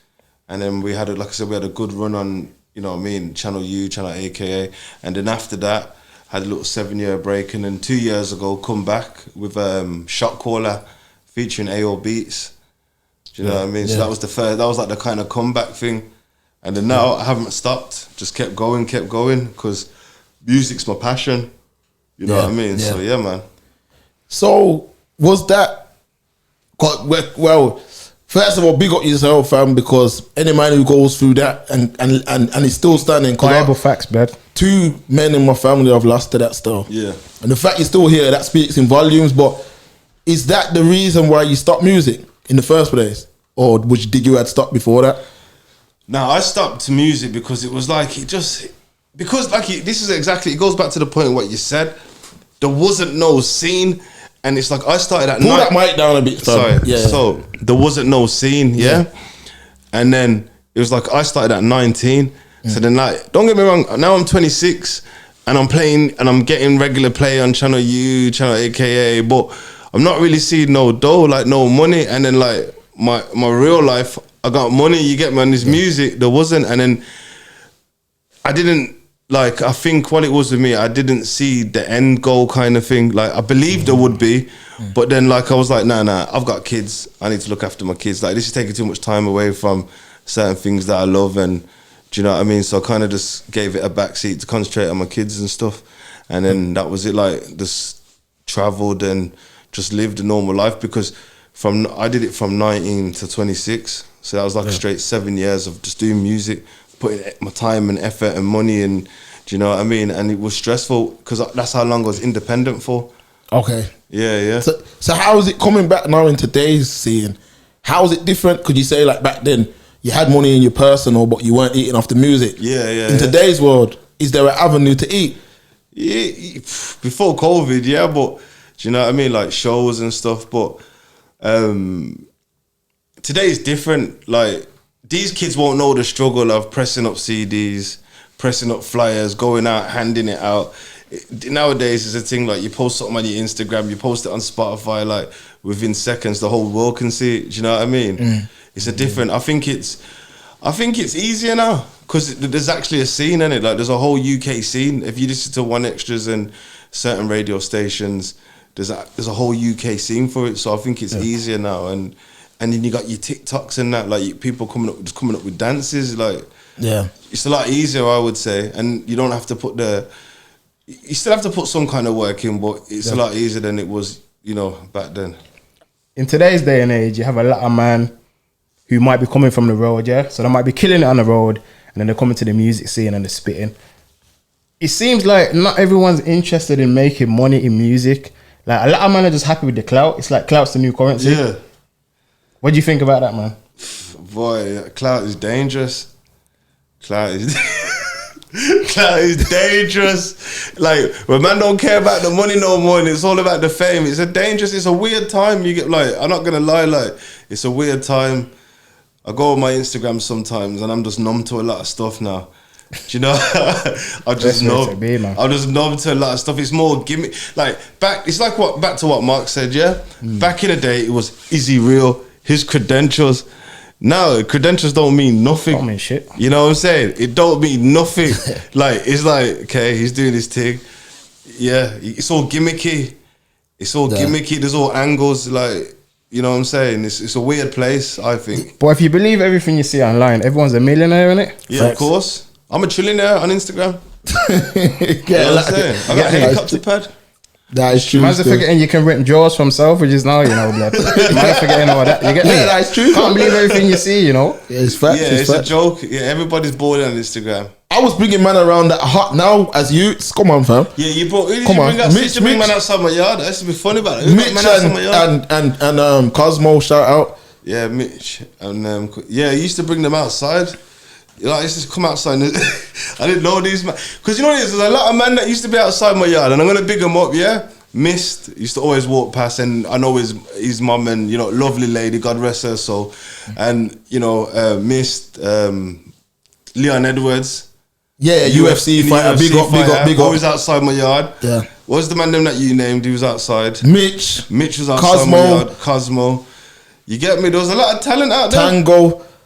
and then we had, like I said, we had a good run on, you know what I mean, Channel U, Channel AKA, and then after that, had a little 7-year break, and then 2 years ago, come back with Shot Caller featuring AO Beats. Do you know what I mean? So that was the first, that was like the kind of comeback thing, and then now I haven't stopped, just kept going, because music's my passion. You know what I mean? So yeah, man. So was that? Well, first of all, big up yourself, fam, because any man who goes through that and is still standing. Viable facts, bud. 2 men in my family have lost to that stuff. Yeah. And the fact you're still here, that speaks in volumes. But is that the reason why you stopped music in the first place, or did you had stopped before that? Now I stopped music because it was like this is exactly, it goes back to the point of what you said. There wasn't no scene, and it's like I started at Pull that mic down a bit. Sorry. Yeah. So there wasn't no scene, and then it was like I started at 19. So then, like, don't get me wrong. Now I'm 26, and I'm playing, and I'm getting regular play on Channel U, Channel AKA, but I'm not really seeing no dough, like no money. And then like my real life, I got money. You get me on this music. There wasn't, and then I didn't. Like, I think what it was with me, I didn't see the end goal kind of thing. Like, I believed there would be, but then, like, I was like, nah, I've got kids. I need to look after my kids. Like, this is taking too much time away from certain things that I love, and do you know what I mean? So I kind of just gave it a backseat to concentrate on my kids and stuff. And then that was it, like, just travelled and just lived a normal life, because I did it from 19 to 26. So that was like a straight 7 years of just doing music, putting my time and effort and money, and do you know what I mean? And it was stressful because that's how long I was independent for. Okay. Yeah. So how is it coming back now in today's scene? How is it different? Could you say, like, back then you had money in your personal, but you weren't eating off the music? Yeah. In today's world, is there an avenue to eat? Yeah, before COVID, yeah, but do you know what I mean? Like shows and stuff, but today's different. Like, these kids won't know the struggle of pressing up CDs, pressing up flyers, going out, handing it out. Nowadays, it's a thing, like, you post something on your Instagram, you post it on Spotify, like, within seconds, the whole world can see it. Do you know what I mean? It's a different, I think it's easier now, because there's actually a scene in it. Like, there's a whole UK scene. If you listen to One Extras and certain radio stations, there's a whole UK scene for it. So I think it's easier now. And then you got your TikToks and that, like, people coming up with dances, like, it's a lot easier, I would say. And you don't have to you still have to put some kind of work in, but it's a lot easier than it was, you know, back then. In today's day and age, you have a lot of man who might be coming from the road, so they might be killing it on the road, and then they're coming to the music scene and they're spitting. It seems like not everyone's interested in making money in music. Like, a lot of men are just happy with the clout. It's like clout's the new currency. Yeah. What do you think about that, man? Boy, clout is dangerous. Clout is dangerous. Like, when man don't care about the money no more, and it's all about the fame. It's a weird time. You get, like, I'm not gonna lie, like, it's a weird time. I go on my Instagram sometimes and I'm just numb to a lot of stuff now. Do you know? I'm just numb to a lot of stuff. It's more gimmick. Like, back to what Mark said, yeah? Back in the day, it was, is he real? His credentials. Now, credentials don't mean nothing. Don't mean shit. You know what I'm saying? It don't mean nothing. Like, it's like, okay, he's doing his thing. Yeah, it's all gimmicky. There's all angles, like, you know what I'm saying? It's a weird place, I think. But if you believe everything you see online, everyone's a millionaire, innit? Yeah, of course. I'm a trillionaire on Instagram. You know what I'm saying? I got a helicopter pad. That is true. Man's forgetting you can rent drawers from Selfridges now, you know, blood. Man's forgetting all that. You get me? Yeah, that is true. Can't believe everything you see, you know. Yeah, it's facts. Yeah, it's a facts. joke. Yeah, everybody's bored on Instagram. I was bringing man around that hot now as youths. Come on, fam. Yeah, you brought. Who did Come you on. bring out? Mitch, To bring Mitch. man outside my yard. That used to be funny about it. Who Mitch brought man outside my yard? and Cosmo, shout out. Yeah, Mitch and yeah, I used to bring them outside. You know, I used to come outside. And I didn't know these man because you know there's a lot of men that used to be outside my yard, and I'm gonna big them up. Yeah, Mist used to always walk past, and I know his mum and you know lovely lady, God rest her soul, and you know Mist, Leon Edwards. Yeah, UFC fighter. Big up. Always outside my yard. Yeah. What was the man name that you named? He was outside. Mitch, Mitch was outside Cosmo. my yard. Cosmo. You get me? There was a lot of talent out there.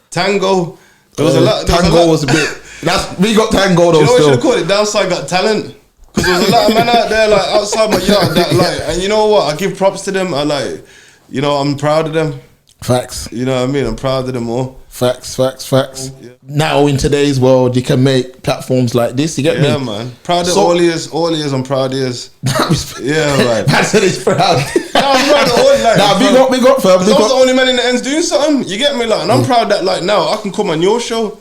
Tango. There was a lot. Tango was a bit. We got Tango though. You know what you Still. should call it? Downside got talent. Because there was a lot of men out there like outside my yard that like, and you know what? I give props to them. I like, you know, I'm proud of them. Facts. You know what I mean? I'm proud of them all. Facts. Now in today's world, you can make platforms like this. You get me? Yeah, man. Proud of So- all ears. I'm proud of ears. Yeah, right. I said it's proud. I'm proud of all like. Nah, big up, fam. Because I was the only man in the ends doing something. You get me? Like, and I'm proud that like now I can come on your show.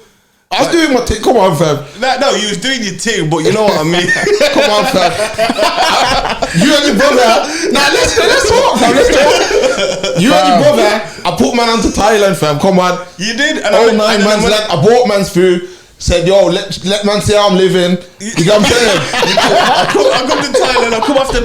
I was doing my thing. Come on, fam. No, you was doing your thing, but you know what I mean. Come on, fam. You and your brother. Nah, let's talk, fam. Let's talk. You and your brother. I put man onto Thailand, fam. Come on. You did. And All 9 man's lad. I bought man's food. Said, yo, let man see how I'm living. You know what I'm saying? I come to Thailand. I come off the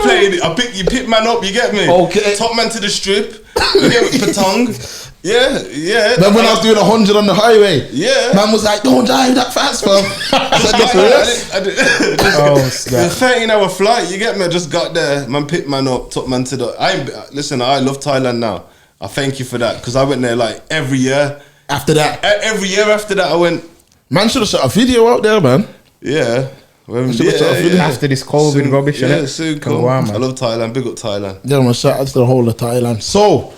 plane. You pick man up. You get me? Okay. Top man to the strip. You get me? Patong. Yeah. Then when I was doing 100 on the highway, Yeah. man was like, don't drive that fast, fam. I said, that's for us. I did. Oh, It's a 13-hour flight. You get me? I just got there. Man picked man up. Top man to the. Listen, I love Thailand now. I thank you for that because I went there like every year. After that, Every year after that, I went. man should have shot a video out there, man. Yeah. After this COVID rubbish, Yeah, innit? soon Come come. on, I man. love Thailand. Big up Thailand. Yeah, man, shout out to the whole of Thailand. So,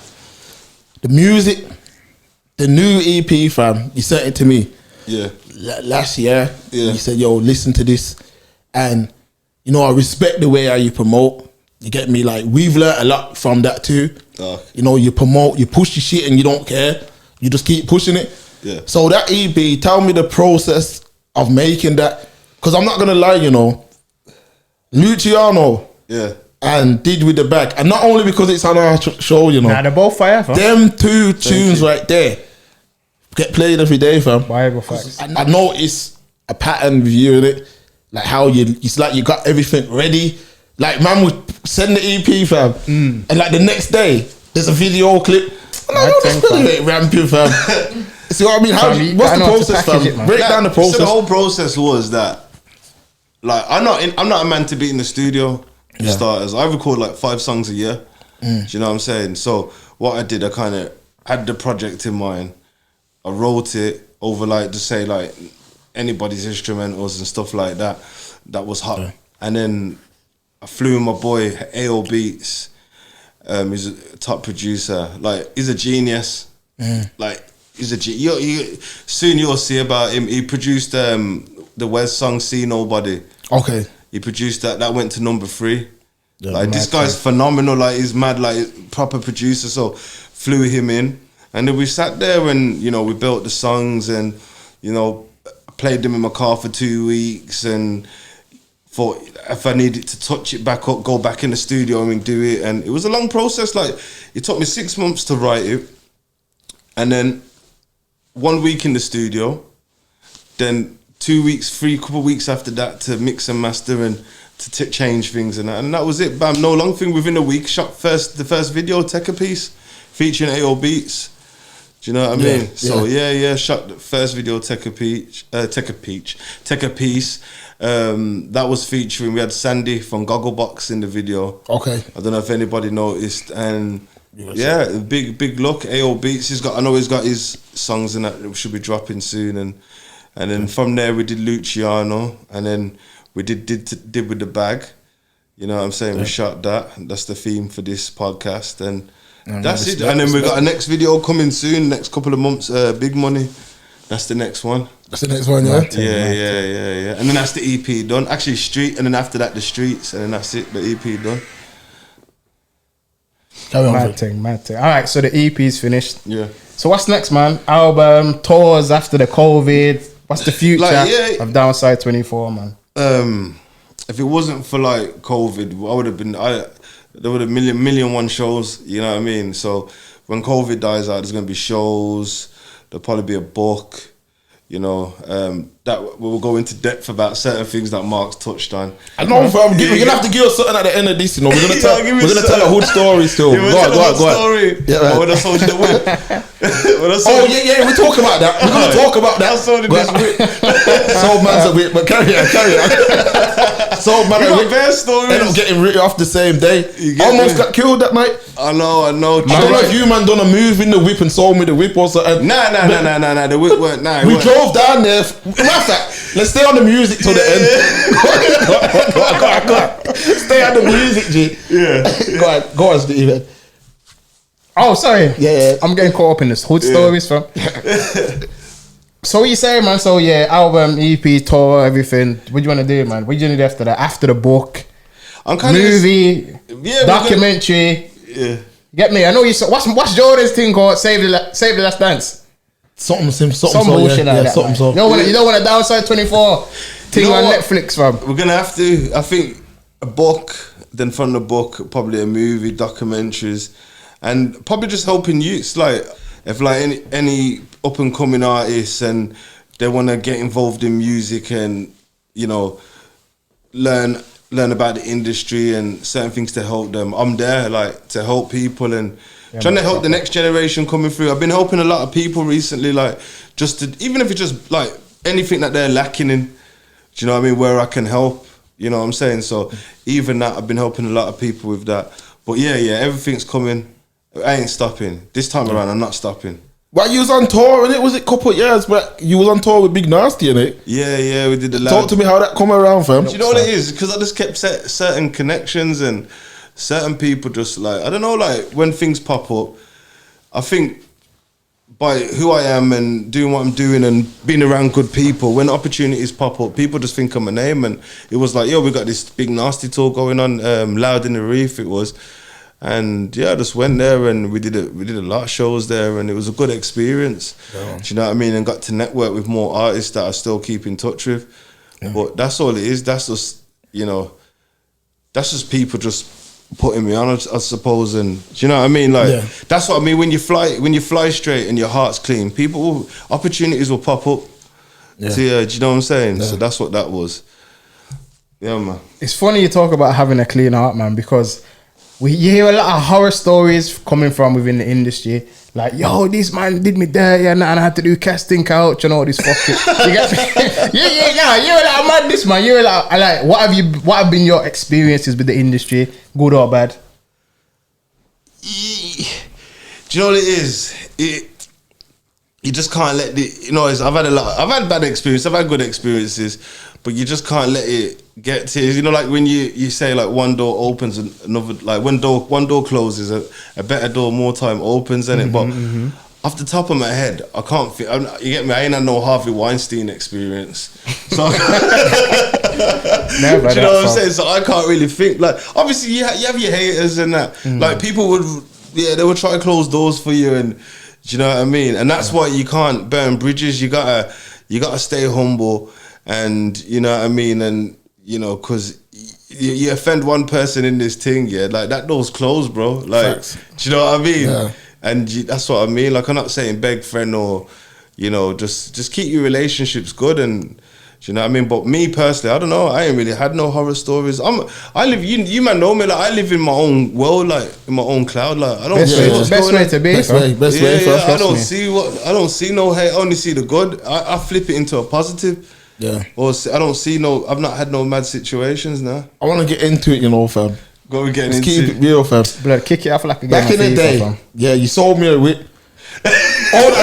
the music, the new EP, fam, you sent it to me Yeah. last year. Yeah. You said, yo, listen to this. And, you know, I respect the way how you promote. You get me? Like, we've learned a lot from that too. Oh. You know, you promote, you push your shit and you don't care. You just keep pushing it. Yeah. So that EP, tell me the process of making that. Because I'm not going to lie, you know, Luciano Yeah. and Did With The Bag. And not only because it's on our show, you know. Nah, they're both fire, fam. Them two tunes right there get played every day, fam. Bible facts. And I notice a pattern with you in it, like how it's like you got everything ready. Like man would send the EP, fam, and like the next day there's a video clip. And I know Mad this thing, really ain't ramping, fam. See what I mean? What's the know how to process, package fam? it, man. Break down the So process. the whole process was that, like, I'm not a man to be in the studio. For starters, I record like 5 songs a year. Do you know what I'm saying? So what I did, I kind of had the project in mind. I wrote it over like to say like anybody's instrumentals and stuff like that. That was hot, and then I flew with my boy AO Beats. He's a top producer. Like he's a genius. Like he's soon you'll see about him. He produced the Wes song "See Nobody." Okay. He produced that. That went to number 3. Yeah, like this guy's phenomenal. Like he's mad. Like proper producer. So flew him in, and then we sat there and you know we built the songs and you know played them in my car for 2 weeks and thought if I needed to touch it back up, go back in the studio and do it. And it was a long process. Like it took me 6 months to write it, and then 1 week in the studio, then 2 weeks, couple weeks after that to mix and master and to change things and that was it. Bam, no long thing. Within a week, shot the first video, Tech a Piece, featuring AO Beats. Do you know what I mean? So shot the first video, Tech a Piece. That was featuring. We had Sandy from Gogglebox in the video. Okay. I don't know if anybody noticed, and big look. AO Beats. I know he's got his songs and that should be dropping soon, and then from there we did Luciano, and then we did With The Bag. You know what I'm saying? We shot that. That's the theme for this podcast, and that's it. And then we got a next video coming soon, next couple of months. Big Money. That's the next one. That's the next one, yeah. Yeah. And then that's the EP done. Actually, Street, and then after that, the Streets, and then that's it. The EP done. Mad thing. All right, so the EP's finished. Yeah. So what's next, man? Album, tours after the COVID. What's the future of Downside24, man? If it wasn't for like COVID, I would have been. There would have million one shows. You know what I mean? So when COVID dies out, there's gonna be shows. There'll probably be a book. You know, that we'll go into depth about certain things that Mark's touched on. I know, fam. We're gonna have to give us something at the end of this. You know, we're gonna tell a hood story still. Go on. Yeah, when I sold you the whip. Yeah. We talk about that. We're gonna talk about that. I sold this whip. Sold man's a whip, but carry on. Sold man a whip. Best stories. End up getting written off the same day. Almost got killed that night. I know. I don't know if you man done a move in the whip and sold me the whip or something. Nah. The whip weren't. Nah, we drove down there. Let's stay on the music till the end. Go on. Stay on the music, G. Yeah. Go on, Steven. Oh, sorry. Yeah. I'm getting caught up in this hood stories, fam. So what you saying, man? So yeah, album, EP, tour, everything. What do you want to do, man? What do you need after that? After the book, I'm kind movie, documentary. Yeah. Get me? I know you. What's Jordan's thing called? Save the Last Dance. Some bullshit like that. You don't want a Downside24 thing on Netflix, fam. We're gonna have to. I think a book. Then from the book, probably a movie, documentaries, and probably just helping youths. Like if like any up and coming artists and they want to get involved in music and you know learn about the industry and certain things to help them. I'm there like to help people and trying to help the next generation coming through. I've been helping a lot of people recently, like just to, even if it's just like anything that they're lacking in, do you know what I mean, where I can help, you know what I'm saying? So even that, I've been helping a lot of people with that. But yeah, everything's coming. I ain't stopping. This time around, I'm not stopping. Well, you was on tour, and it was a couple of years back. You was on tour with Big Nasty, innit? Yeah, we did the Talk to me how that come around, fam. Do you know what it is? Because I just kept certain connections and certain people just like, I don't know, like when things pop up, I think by who I am and doing what I'm doing and being around good people, when opportunities pop up, people just think of my name. And it was like, yo, we got this Big Nasty tour going on, Loud in the Reef it was. And yeah, I just went there and we did a lot of shows there and it was a good experience. Yeah. Do you know what I mean? And got to network with more artists that I still keep in touch with. Yeah. But that's all it is. That's just, you know, that's just people just putting me on, I suppose. And do you know what I mean? Like that's what I mean. When you fly straight and your heart's clean, opportunities will pop up. Yeah. So yeah, do you know what I'm saying? Yeah. So that's what that was. Yeah, man. It's funny you talk about having a clean heart, man, because you hear a lot of horror stories coming from within the industry. Like, yo, this man did me dirty and I had to do casting couch and all this fucking. You get me? Yeah. You're like madness, man. You're like, what have been your experiences with the industry, good or bad? Do you know what it is? You just can't let I've had bad experiences, I've had good experiences, but you just can't let it get to you. You know, like when you say like one door opens and another, like one door closes, a better door more time opens, innit? But off the top of my head, I can't think. You get me? I ain't had no Harvey Weinstein experience, so do you know what I'm saying? So I can't really think. Like obviously you have your haters and that. Like people would, they would try to close doors for you, and do you know what I mean? And that's why you can't burn bridges. You gotta stay humble. And you know what I mean, and you know, cause you offend one person in this thing, like that door's closed, bro. Like, Facts. Do you know what I mean? Yeah. And that's what I mean. Like, I'm not saying beg friend or, you know, just keep your relationships good, and do you know what I mean. But me personally, I don't know. I ain't really had no horror stories. I live. You man know me. Like, I live in my own world, like in my own cloud. Like, I don't see what's going on. Best way. I don't see no hate. I only see the good. I flip it into a positive. Yeah. Or I don't see I've not had no mad situations now. I want to get into it, you know, fam. Go and get into it. Keep it real, fam. Blood, kick it off like a game. Back in the day, fam. Yeah, you sold me a whip. Hold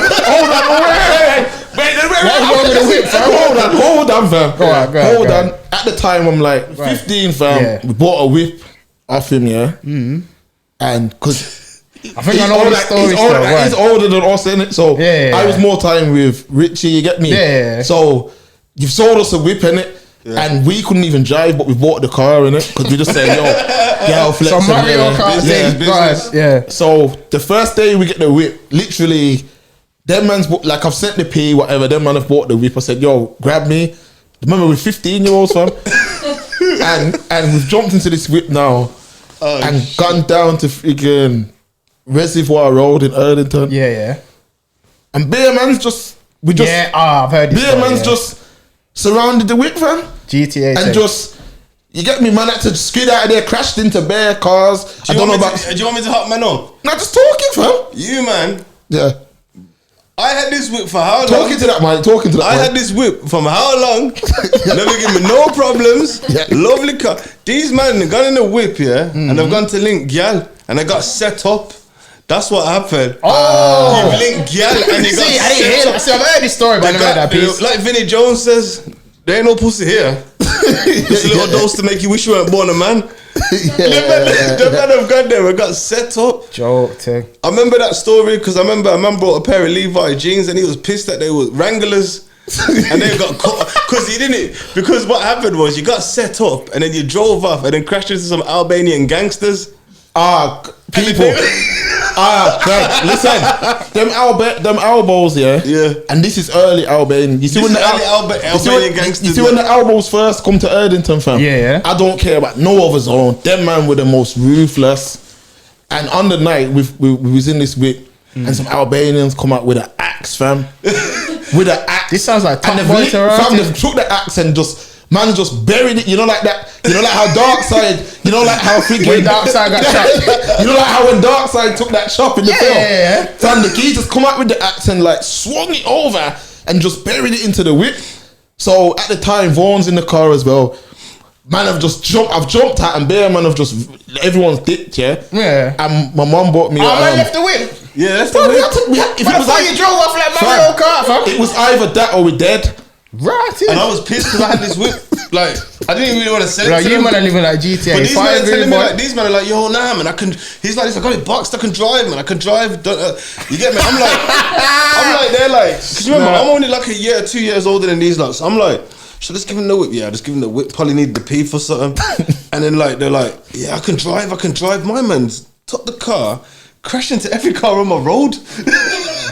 on, fam. Hold on. At the time, I'm like 15, fam. Yeah. We bought a whip off him, yeah. And because I think I know the story. He's older than us, innit? So Yeah. I was more time with Richie, you get me? Yeah. So you've sold us a whip, innit? Yeah. And we couldn't even drive, but we bought the car, innit? Because we just said, yo, flex. So Mario Kart, guys. Yeah. So the first day we get the whip, literally, them man's, like I've sent the P, whatever, them man have bought the whip. I said, yo, grab me. Remember, we're 15-year-olds, fam. and we've jumped into this whip now and gone down to freaking Reservoir Road in Erdington. Yeah. And Beer Man's I've heard this. Beer Man's just surrounded the whip, fam. GTA. And just, you get me, man, had to skid out of there, crashed into bare cars. Do you want me to hop man on? Nah, just talking, fam. You, man. Yeah. I had this whip for how long? Talking to that man. I had this whip from how long? Never give me no problems. Yeah. Lovely car. These men gone in the whip, yeah, and they've gone to link gal, and they got set up. That's what happened. Oh, you link gal, and you got I didn't set hear. up. See, I've heard this story, but I never heard that piece. Like Vinnie Jones says, there ain't no pussy here. Just a little dose to make you wish you weren't born a man. The man have gone there and got set up. Joke thing. I remember that story because I remember a man brought a pair of Levi jeans and he was pissed that they were Wranglers and they got caught because he didn't. Because what happened was you got set up and then you drove off and then crashed into some Albanian gangsters. People. Listen, them elbows, yeah. And this is early Albanian. You see when the Albanian gangsters. You see when the elbows first come to Erdington, fam. Yeah. I don't care about no other zone. Them man were the most ruthless. And on the night we was in this whip, and some Albanians come out with an axe, fam. With an axe. This sounds like top and boy fam, they took the axe and man just buried it. You know, like that. You know, like how Darkside. You know, like how freaking when Darkside got shot. You know, like how when Darkside took that shot in the film. Yeah. Fam, the key just come out with the axe and like swung it over and just buried it into the whip. So at the time, Vaughn's in the car as well. Man, I've jumped out and Bear man have just everyone's dipped, yeah. And my mum bought me. Man left the whip. Yeah, that's the whip. If it was like you drove off like Mario Kart, fam. It was either that or we're dead. Right. And I was pissed because I had this whip. Like, I didn't really want to say it to you them. man are living like GTA. But these men are like, yo, nah, man, I can. He's like, I got it boxed. I can drive, man. I can drive. You get me? I'm like, they're like, because remember, I'm only like a year, 2 years older than these lots. So I'm like, should I just give him the whip? Yeah, just give him the whip. Probably need the P for something. And then like, they're like, yeah, I can drive. My man's took the car, crashed into every car on my road.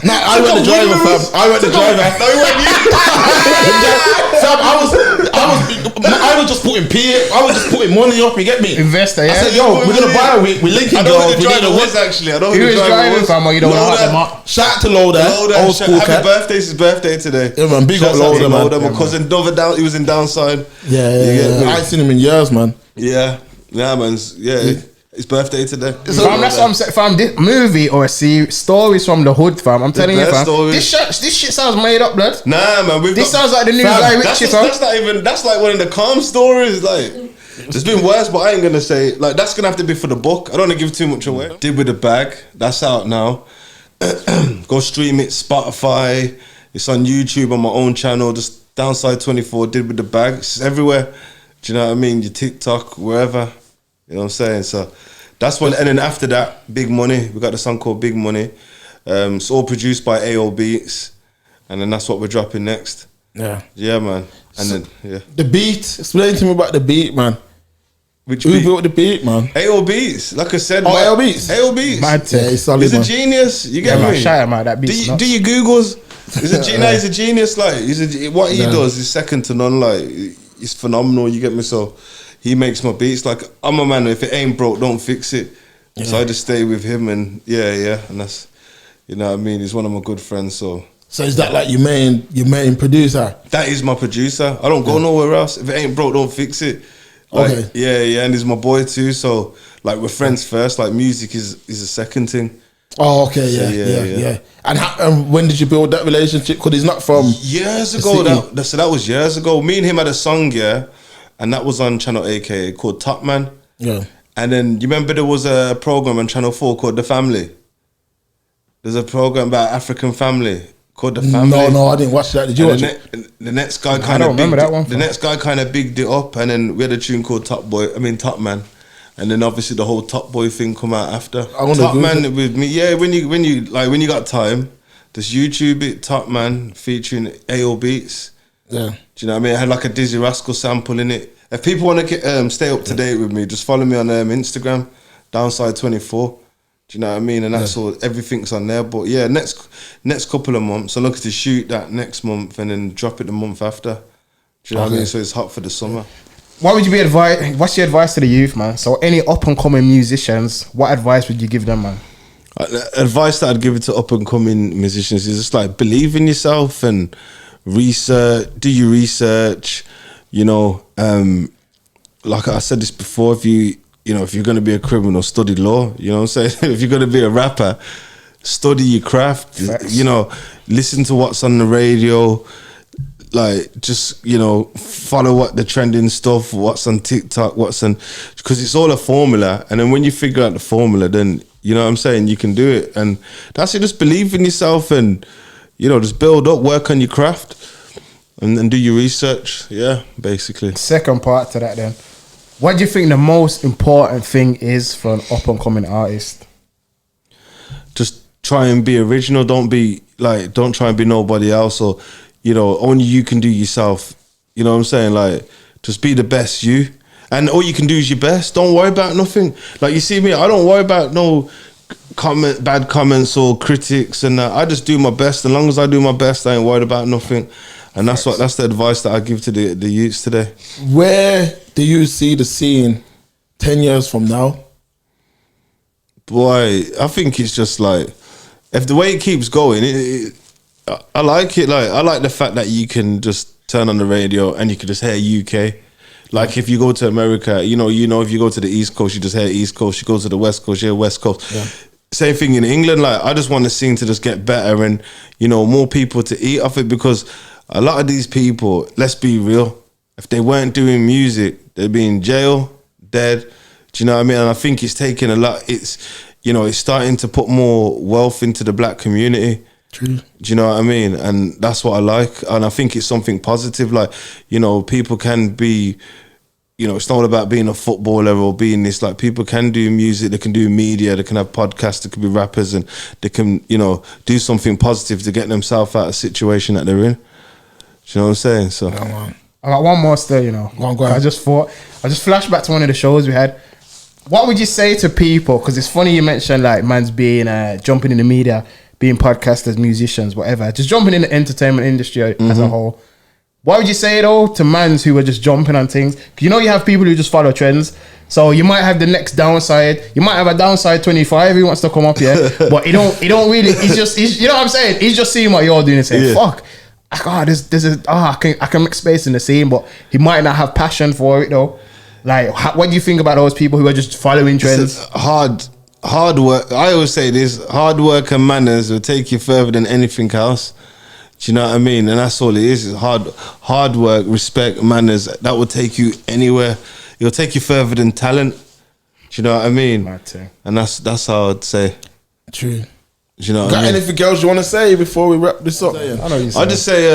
Nah, I went the driver, fam. I went the driver. No, you weren't you. Fam, I was just putting I was just putting money up. You get me? Investor, yeah. I said, yo, we're gonna buy a whip. We're linking girls. I know who the driver was actually. I know who the driver was. Fam, or you don't want to them up. Shout out to Loader. Old school cat. Happy birthday! It's his birthday today. Yeah, man. Big up Loader, man. My cousin Dover he was in Downside. Yeah. I ain't seen him in years, man. Yeah, man. Yeah. His birthday today. Fam, that's what I'm saying. Fam, this movie or stories from the hood, fam. I'm telling you, fam. This shit sounds made up, blood. Nah, man. This sounds like the new Guy Ritchie, fam. That's like one of the calm stories. Like, there's been worse, but I ain't gonna say. Like, that's gonna have to be for the book. I don't want to give too much away. Did with the bag. That's out now. Go stream it. Spotify. It's on YouTube on my own channel. Just Downside24. Did with the bag. It's everywhere. Do you know what I mean? Your TikTok, wherever. You know what I'm saying? So that's one. And then after that, Big Money. We got the song called Big Money. It's all produced by AO Beats. And then that's what we're dropping next. Yeah, man. And then, the beat. Explain to me about the beat, man. Who built the beat, man? AO Beats. Like I said. AO Beats? AO Beats. He's a genius. You get me? Shout him out, that beat. Do your Googles. He's a genius. Like, what he does is second to none. Like, he's phenomenal. You get me? So he makes my beats. Like, I'm a man, if it ain't broke, don't fix it. So I just stay with him and and that's, you know what I mean? He's one of my good friends, so is that like your main producer? That is my producer. I don't go nowhere else. If it ain't broke, don't fix it. Like, and he's my boy too, so like we're friends first. Like, music is a second thing. Oh, okay, yeah. And when did you build that relationship? Because he's not from years ago. That was years ago. Me and him had a song, and that was on Channel AKA called Top Man. Yeah. And then you remember there was a program on Channel 4 called The Family. There's a program about African family called The Family. No, I didn't watch that. Did you watch it? The next guy kind of remember that one. The next guy kind of bigged it up, and then we had a tune called Top Man. and then obviously the whole Top Boy thing come out after. wanna Top Google Man it. with me, yeah. When you got time, just YouTube it. Top Man featuring AO Beats. Yeah. Do you know what I mean? I had like a Dizzy Rascal sample in it. If people want to stay up to date with me, just follow me on Instagram, Downside24. Do you know what I mean? And that's all. Everything's on there. But yeah, next couple of months, I'm looking to shoot that next month and then drop it the month after. Do you know what I mean? So it's hot for the summer. What would you be what's your advice to the youth, man? So any up and coming musicians, what advice would you give them, man? Advice that I'd give it to up and coming musicians is just like believe in yourself and research. Do your research. You know, like I said this before, if you're going to be a criminal, study law. You know what I'm saying? If you're going to be a rapper, study your craft. Facts. You know, listen to what's on the radio. Like, just, you know, follow what the trending stuff, what's on TikTok, because it's all a formula. And then when you figure out the formula, then, you know what I'm saying, you can do it. And that's it, just believe in yourself and, you know, just build up, work on your craft and do your research. Yeah, basically. Second part to that then. What do you think the most important thing is for an up and coming artist? Just try and be original. Don't try and be nobody else, or, you know, only you can do yourself. You know what I'm saying? Like, just be the best you. And all you can do is your best. Don't worry about nothing. Like, you see me, I don't worry about no bad comments or critics and that. I just do my best. As long as I do my best, I ain't worried about nothing. And that's the advice that I give to the youths today. Where do you see the scene 10 years from now? Boy, I think it's just like, if the way it keeps going, I like it. Like, I like the fact that you can just turn on the radio and you can just hear UK. Like, if you go to America, you know, if you go to the East Coast, you just hear East Coast. You go to the West Coast, you hear West Coast. Yeah. Same thing in England. Like, I just want the scene to just get better and, you know, more people to eat off it, because a lot of these people, let's be real, if they weren't doing music, they'd be in jail, dead. Do you know what I mean? And I think it's taking a lot. It's, you know, it's starting to put more wealth into the black community. True. Do you know what I mean? And that's what I like. And I think it's something positive. Like, you know, people can be, you know, it's not all about being a footballer or being this. Like, people can do music, they can do media, they can have podcasts, they can be rappers, and they can, you know, do something positive to get themselves out of a situation that they're in. Do you know what I'm saying? So I got one more still, you know. Go on. I just flashed back to one of the shows we had. What would you say to people? Because it's funny you mentioned like man's being jumping in the media, being podcasters, musicians, whatever, just jumping in the entertainment industry as a whole. What would you say though to mans who are just jumping on things? 'Cause you know you have people who just follow trends. So you might have the next Downside. You might have a Downside24 who wants to come up here, but he don't really. He's you know what I'm saying? He's just seeing what you're doing and saying, "Fuck, I can make space in the scene," but he might not have passion for it though. Like, what do you think about those people who are just following trends? Hard work. I always say this: hard work and manners will take you further than anything else. Do you know what I mean? And that's all it is. It's hard work, respect, manners. That will take you anywhere. It'll take you further than talent. Do you know what I mean? And that's how I'd say. True. Do you know what I mean? Anything else you want to say before we wrap this up? I know you say. I'll just say,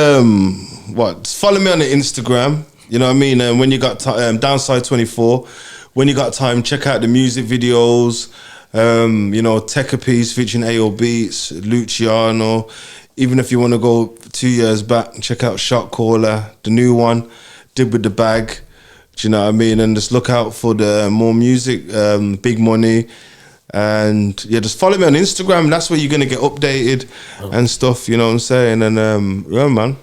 just follow me on the Instagram. You know what I mean? And when you got Downside24, when you got time, check out the music videos. You know, Tech a Piece featuring AO Beats, Luciano. Even if you want to go 2 years back, check out Shot Caller, the new one, Did With The Bag. Do you know what I mean? And just look out for the more music, Big Money. And yeah, just follow me on Instagram. That's where you're going to get updated and stuff, you know what I'm saying? And yeah, man,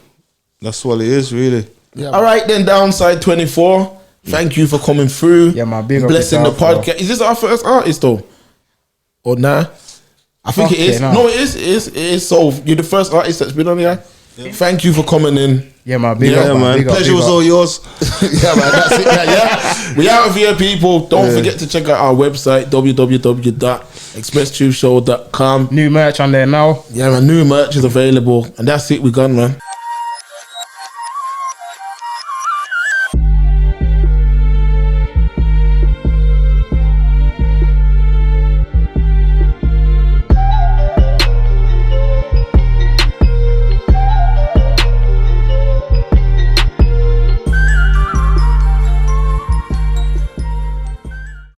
that's what it is, really. Yeah, all right then, Downside24. Thank you for coming through. Yeah, man, big up blessing the yourself, podcast. Bro. Is this our first artist though? Or nah? I think it is. No, it is. So you're the first artist that's been on here. Yeah. Thank you for coming in. Yeah, man. Big up, man. Big Pleasure was all yours. Yeah, man. That's it. Yeah. We out of here, people. Don't forget to check out our website, www.expresstubeshow.com. New merch on there now. Yeah, man. New merch is available. And that's it. We gone, man.